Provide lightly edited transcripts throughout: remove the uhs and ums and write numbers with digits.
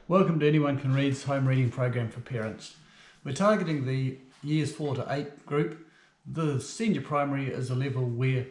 Welcome to Anyone Can Read's home reading program for parents. We're targeting the years 4 to 8 group. The senior primary is a level where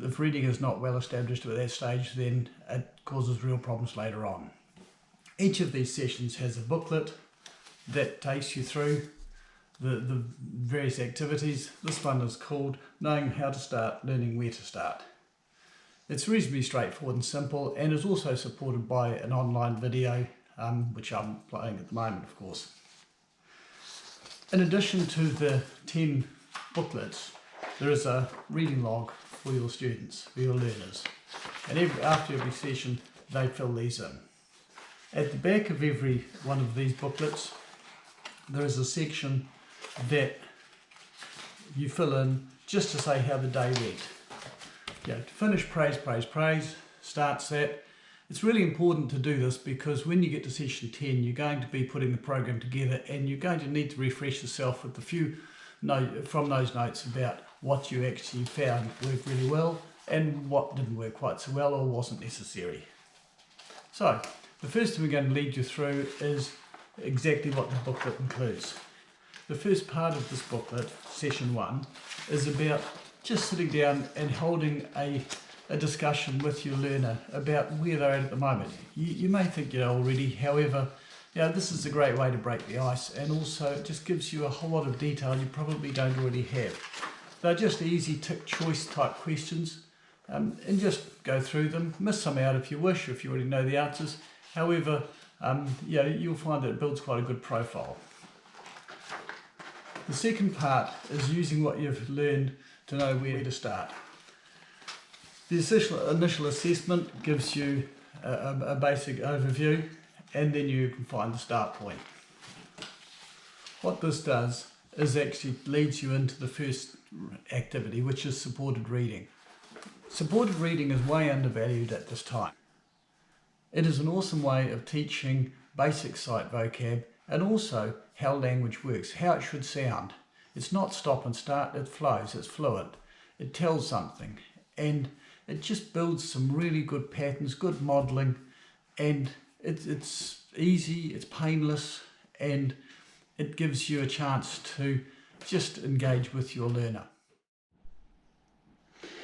if reading is not well established at that stage, then it causes real problems later on. Each of these sessions has a booklet that takes you through the various activities. This one is called Knowing How to Start, Learning Where to Start. It's reasonably straightforward and simple, and is also supported by an online video which I'm playing at the moment, of course. In addition to the 10 booklets, there is a reading log for your students, for your learners. And after every session, they fill these in. At the back of every one of these booklets, there is a section that you fill in just to say how the day went. To finish, praise, praise, praise, starts that. It's really important to do this because when you get to session 10, you're going to be putting the program together and you're going to need to refresh yourself with a few from those notes about what you actually found worked really well and what didn't work quite so well or wasn't necessary. So, the first thing we're going to lead you through is exactly what the booklet includes. The first part of this booklet, session 1, is about just sitting down and holding a discussion with your learner about where they're at the moment. You may think you know already, however, this is a great way to break the ice, and also it just gives you a whole lot of detail you probably don't already have. They're just easy tick choice type questions, and just go through them, miss some out if you wish, if you already know the answers. However, you'll find that it builds quite a good profile. The second part is using what you've learned to know where to start. The initial assessment gives you a basic overview, and then you can find the start point. What this does is actually leads you into the first activity, which is supported reading. Supported reading is way undervalued at this time. It is an awesome way of teaching basic sight vocab and also how language works, how it should sound. It's not stop and start, it flows, it's fluent, it tells something, and it just builds some really good patterns, good modelling, and it's easy, it's painless, and it gives you a chance to just engage with your learner.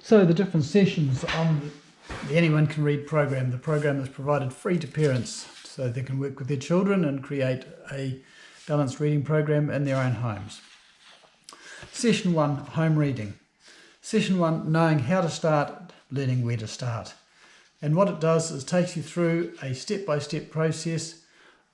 So the different sessions on the Anyone Can Read program. The program is provided free to parents so they can work with their children and create a balanced reading program in their own homes. Session 1, home reading. Session 1, knowing how to start, learning where to start. And what it does is takes you through a step-by-step process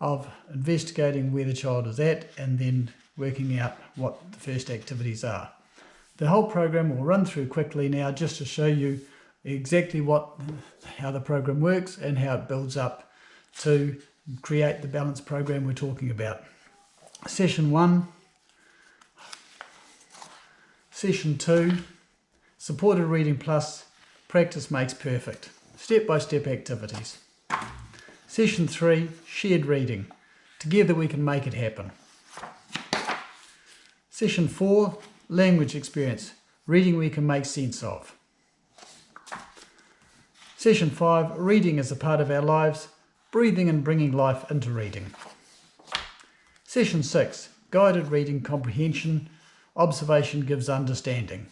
of investigating where the child is at and then working out what the first activities are. The whole program will run through quickly now just to show you exactly how the program works and how it builds up to create the balanced program we're talking about. Session 1, Session 2, supported reading plus practice makes perfect. Step-by-step activities. Session 3, shared reading. Together we can make it happen. Session 4, language experience. Reading we can make sense of. Session 5, reading is a part of our lives, breathing and bringing life into reading. Session 6, guided reading comprehension. Observation gives understanding.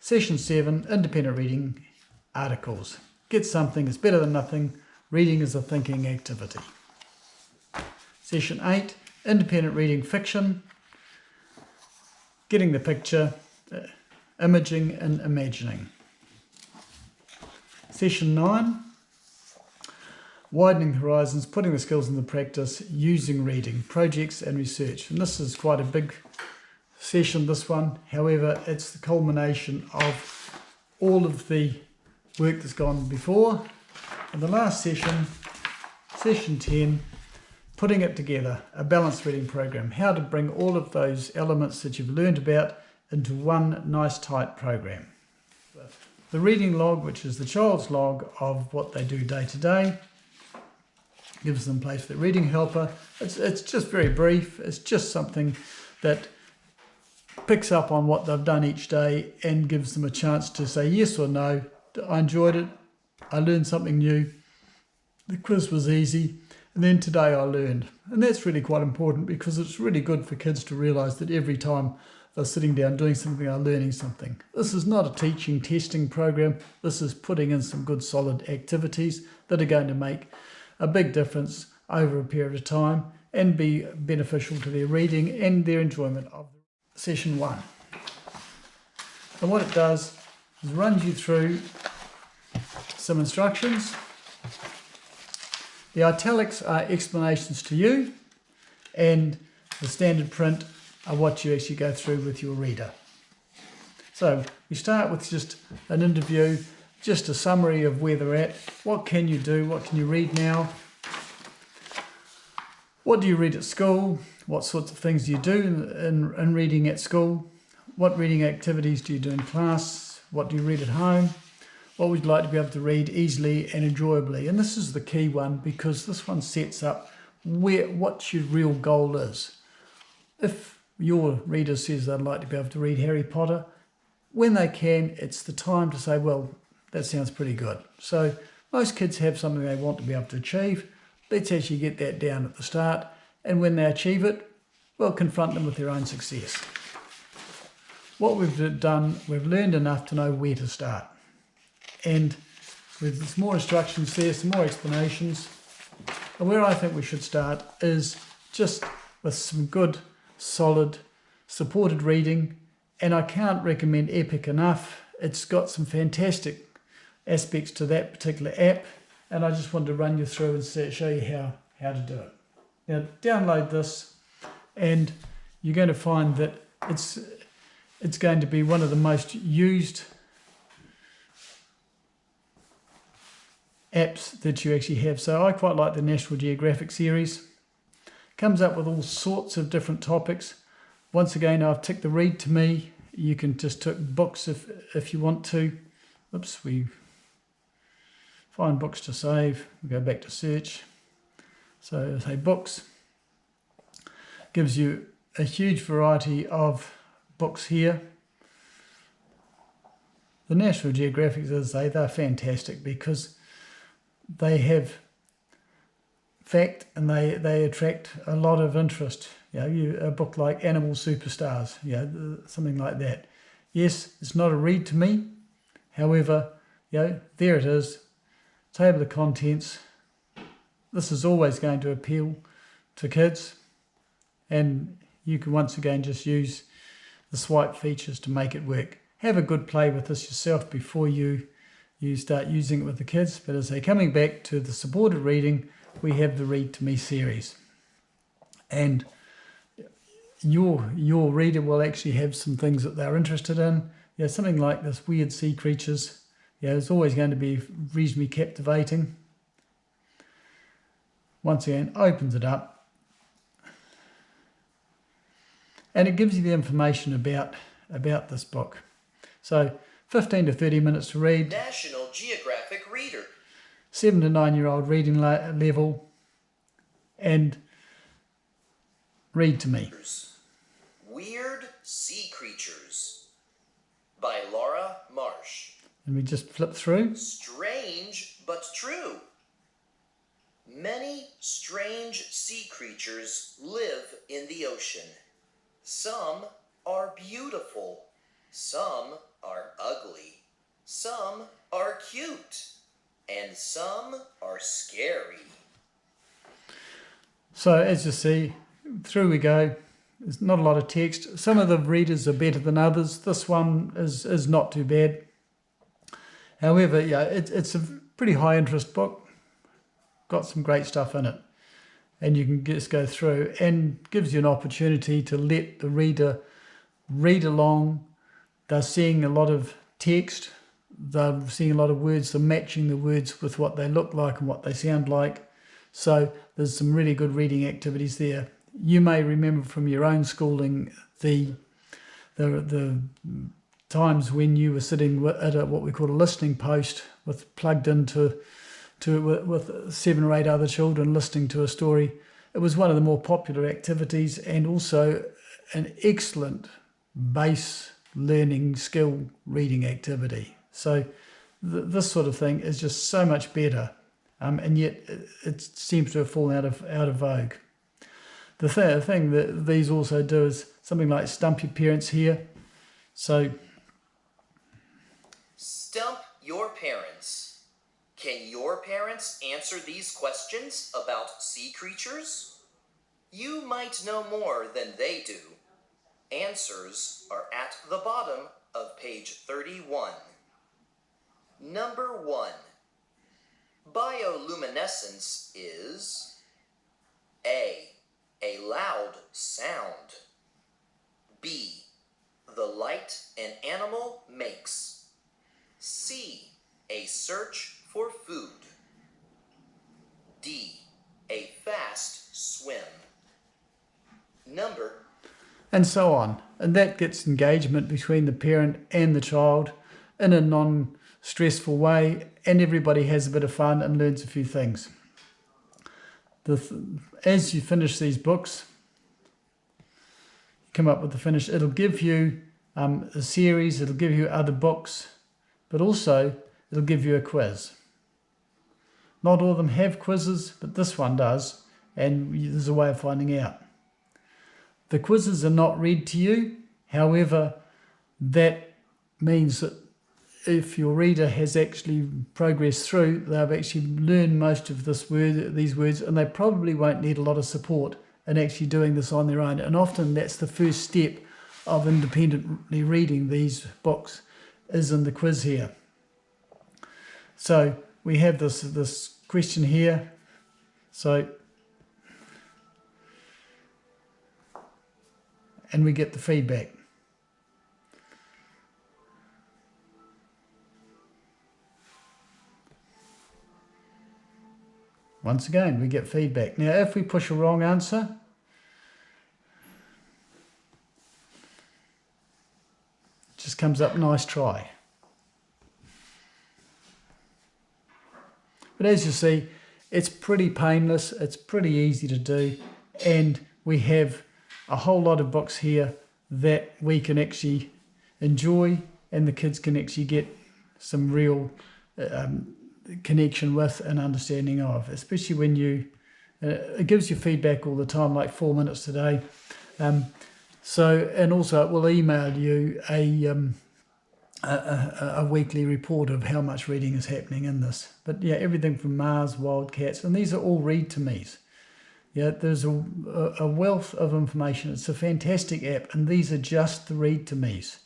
Session 7, independent reading articles. Get something is better than nothing. Reading is a thinking activity. Session 8, independent reading fiction. Getting the picture, imaging and imagining. Session 9, widening horizons, putting the skills into practice, using reading, projects and research. And this is quite a big session, this one. However, it's the culmination of all of the work that's gone before. And the last session, session 10, putting it together, a balanced reading program, how to bring all of those elements that you've learned about into one nice tight program. The reading log, which is the child's log of what they do day to day, gives them place for the reading helper. It's just very brief. It's just something that picks up on what they've done each day and gives them a chance to say yes or no. I enjoyed it. I learned something new. The quiz was easy. And then today I learned. And that's really quite important because it's really good for kids to realise that every time they're sitting down doing something, they're learning something. This is not a teaching, testing program. This is putting in some good solid activities that are going to make a big difference over a period of time and be beneficial to their reading and their enjoyment of session 1. And what it does is runs you through some instructions. The italics are explanations to you, and the standard print are what you actually go through with your reader. So we start with just an interview, just a summary of where they're at. What can you do? What can you read now? What do you read at school? What sorts of things do you do in reading at school? What reading activities do you do in class? What do you read at home? What would you like to be able to read easily and enjoyably? And this is the key one because this one sets up what your real goal is. If your reader says they'd like to be able to read Harry Potter, when they can, it's the time to say, well, that sounds pretty good. So most kids have something they want to be able to achieve. Let's actually get that down at the start. And when they achieve it, well, confront them with their own success. What we've done, we've learned enough to know where to start. And with some more instructions there, some more explanations. And where I think we should start is just with some good, solid, supported reading. And I can't recommend Epic enough. It's got some fantastic aspects to that particular app. And I just wanted to run you through and show you how to do it. Now, download this and you're going to find that it's going to be one of the most used apps that you actually have. So I quite like the National Geographic series. Comes up with all sorts of different topics. Once again, I've ticked the read to me. You can just tick books if you want to. Oops, we find books to save. We go back to search. So say books. Gives you a huge variety of books here. The National Geographic, as I say, they're fantastic because they have fact and they attract a lot of interest. A book like Animal Superstars, something like that. Yes, it's not a read to me. However, there it is. Table of contents. This is always going to appeal to kids. And you can once again just use the swipe features to make it work. Have a good play with this yourself before you start using it with the kids. But as they're coming back to the supported reading, we have the Read to Me series. And your reader will actually have some things that they're interested in. Something like this weird sea creatures. It's always going to be reasonably captivating. Once again, opens it up. And it gives you the information about this book. So 15 to 30 minutes to read. National Geographic Reader. 7 to 9-year-old reading level. And Read to Me. Weird Sea Creatures by Laura Marsh. And we just flip through. Strange but true. Many strange sea creatures live in the ocean. Some are beautiful. Some are ugly. Some are cute. And some are scary. So as you see, through we go. There's not a lot of text. Some of the readers are better than others. This one is not too bad. However, it's a pretty high interest book. Got some great stuff in it. And you can just go through and gives you an opportunity to let the reader read along. They're seeing a lot of text. They're seeing a lot of words. They're matching the words with what they look like and what they sound like. So there's some really good reading activities there. You may remember from your own schooling the times when you were sitting at what we call a listening post plugged into with 7 or 8 other children listening to a story. It was one of the more popular activities and also an excellent base learning skill reading activity. So this sort of thing is just so much better and yet it seems to have fallen out of vogue. The thing that these also do is something like stump your parents here. So, stump your parents. Can your parents answer these questions about sea creatures? You might know more than they do. Answers are at the bottom of page 31. Number 1. Bioluminescence is A loud sound. B, the light an animal makes. C, a search for food. D, a fast swim. Number. And so on. And that gets engagement between the parent and the child in a non-stressful way, and everybody has a bit of fun and learns a few things. As you finish these books, you come up with the finish, it'll give you a series, it'll give you other books, but also it'll give you a quiz. Not all of them have quizzes, but this one does, and there's a way of finding out. The quizzes are not read to you, however, that means that if your reader has actually progressed through, they've actually learned most of these words, and they probably won't need a lot of support in actually doing this on their own. And often that's the first step of independently reading these books, is in the quiz here. So we have this question here. And we get the feedback. Once again, we get feedback. Now, if we push a wrong answer, it just comes up, nice try. But as you see, it's pretty painless, it's pretty easy to do, and we have a whole lot of books here that we can actually enjoy, and the kids can actually get some real connection with and understanding of, especially when it gives you feedback all the time, like 4 minutes today. And also it will email you a weekly report of how much reading is happening in this. But yeah, everything from Mars, Wildcats, and these are all read to me's. Yeah, there's a wealth of information. It's a fantastic app, and these are just the read to me's.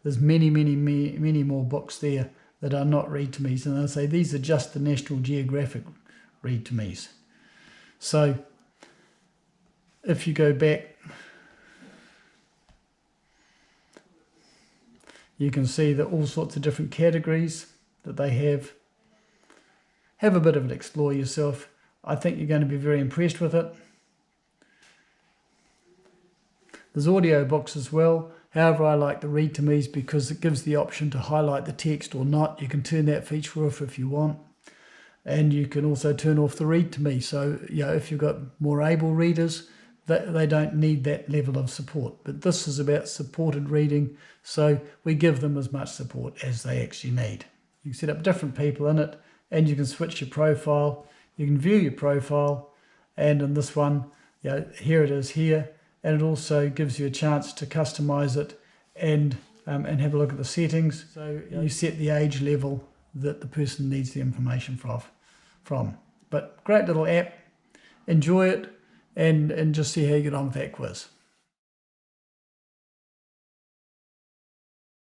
There's many more books there that are not read to me's, and I say these are just the National Geographic read to me's. So if you go back, you can see that all sorts of different categories that they have. Have a bit of an explore yourself. I think you're going to be very impressed with it. There's audio books as well. However, I like the read to me's because it gives the option to highlight the text or not. You can turn that feature off if you want. And you can also turn off the read to me. So, if you've got more able readers, they don't need that level of support. But this is about supported reading, so we give them as much support as they actually need. You can set up different people in it, and you can switch your profile. You can view your profile, and in this one, here it is here, and it also gives you a chance to customize it and have a look at the settings. So you set the age level that the person needs the information from. But great little app, enjoy it, and just see how you get on with that quiz.